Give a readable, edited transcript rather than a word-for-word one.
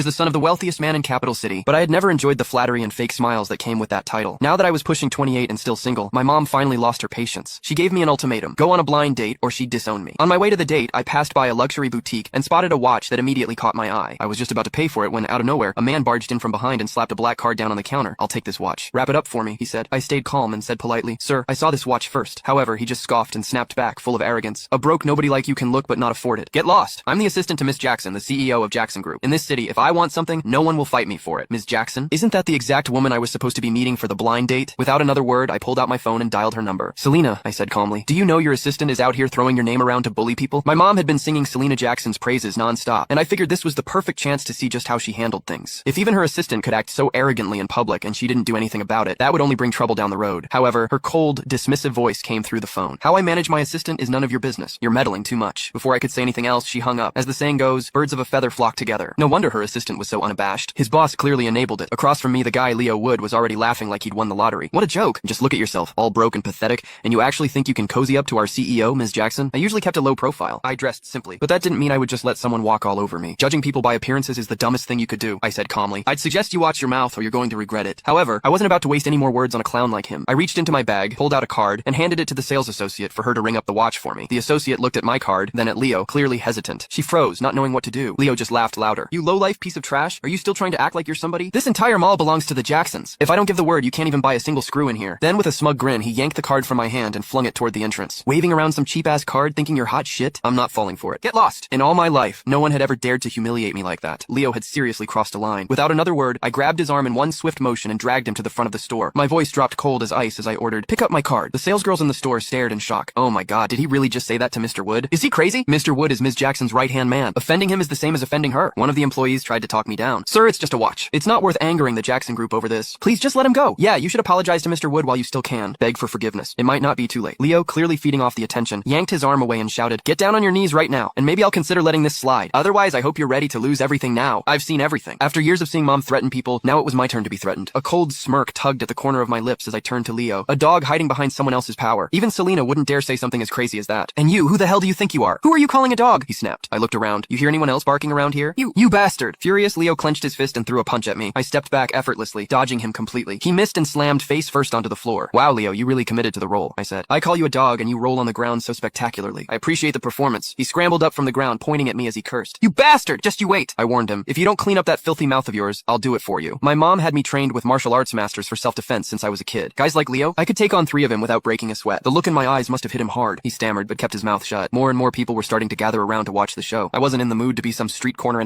was the son of the wealthiest man in Capital City, but I had never enjoyed the flattery and fake smiles that came with that title. Now that I was pushing 28 and still single, my mom finally lost her patience. She gave me an ultimatum: go on a blind date or she'd disown me. On my way to the date, I passed by a luxury boutique and spotted a watch that immediately caught my eye. I was just about to pay for it when, out of nowhere, a man barged in from behind and slapped a black card down on the counter. "I'll take this watch." "Wrap it up for me," he said. I stayed calm and said politely, "Sir, I saw this watch first." However, he just scoffed and snapped back, full of arrogance. "A broke nobody like you can look but not afford it. Get lost. I'm the assistant to Miss Jackson, the CEO of Jackson Group. In this city, if I want something, no one will fight me for it." "Ms. Jackson? Isn't that the exact woman I was supposed to be meeting for the blind date?" Without another word, I pulled out my phone and dialed her number. "Selena," I said calmly, "do you know your assistant is out here throwing your name around to bully people?" My mom had been singing Selena Jackson's praises nonstop, and I figured this was the perfect chance to see just how she handled things. If even her assistant could act so arrogantly in public and she didn't do anything about it, that would only bring trouble down the road. However, her cold, dismissive voice came through the phone. "How I manage my assistant is none of your business. You're meddling too much." Before I could say anything else, she hung up. As the saying goes, birds of a feather flock together. No wonder her assistant was so unabashed. His boss clearly enabled it. Across from me, the guy Leo Wood was already laughing like he'd won the lottery. "What a joke. Just look at yourself, all broke and pathetic, and you actually think you can cozy up to our CEO, Ms. Jackson?" I usually kept a low profile. I dressed simply, but that didn't mean I would just let someone walk all over me. "Judging people by appearances is the dumbest thing you could do," I said calmly. "I'd suggest you watch your mouth or you're going to regret it." However, I wasn't about to waste any more words on a clown like him. I reached into my bag, pulled out a card, and handed it to the sales associate for her to ring up the watch for me. The associate looked at my card, then at Leo, clearly hesitant. She froze, not knowing what to do. Leo just laughed louder. "You low-life piece of trash? Are you still trying to act like you're somebody? This entire mall belongs to the Jacksons. If I don't give the word, you can't even buy a single screw in here." Then with a smug grin, he yanked the card from my hand and flung it toward the entrance. "Waving around some cheap-ass card thinking you're hot shit? I'm not falling for it. Get lost." In all my life, no one had ever dared to humiliate me like that. Leo had seriously crossed a line. Without another word, I grabbed his arm in one swift motion and dragged him to the front of the store. My voice dropped cold as ice as I ordered, "Pick up my card." The salesgirls in the store stared in shock. Oh my god, did he really just say that to Mr. Wood? Is he crazy? Mr. Wood is Ms. Jackson's right-hand man. Offending him is the same as offending her. One of the employees tried to talk me down. "Sir, it's just a watch. It's not worth angering the Jackson Group over this. Please just let him go. Yeah, you should apologize to Mr. Wood while you still can. Beg for forgiveness. It might not be too late." Leo, clearly feeding off the attention, yanked his arm away and shouted, "Get down on your knees right now, and maybe I'll consider letting this slide. Otherwise, I hope you're ready to lose everything now. I've seen everything." After years of seeing Mom threaten people, now it was my turn to be threatened. A cold smirk tugged at the corner of my lips as I turned to Leo, a dog hiding behind someone else's power. Even Selena wouldn't dare say something as crazy as that. "And you, who the hell do you think you are? Who are you calling a dog?" he snapped. I looked around. "You hear anyone else barking around here? You bastard!" Furious, Leo clenched his fist and threw a punch at me. I stepped back effortlessly, dodging him completely. He missed and slammed face first onto the floor. "Wow, Leo, you really committed to the role," I said. "I call you a dog and you roll on the ground so spectacularly. I appreciate the performance." He scrambled up from the ground, pointing at me as he cursed. "You bastard! Just you wait!" I warned him. "If you don't clean up that filthy mouth of yours, I'll do it for you." My mom had me trained with martial arts masters for self-defense since I was a kid. Guys like Leo, I could take on 3 of him without breaking a sweat. The look in my eyes must have hit him hard. He stammered, but kept his mouth shut. More and more people were starting to gather around to watch the show. I wasn't in the mood to be some street corner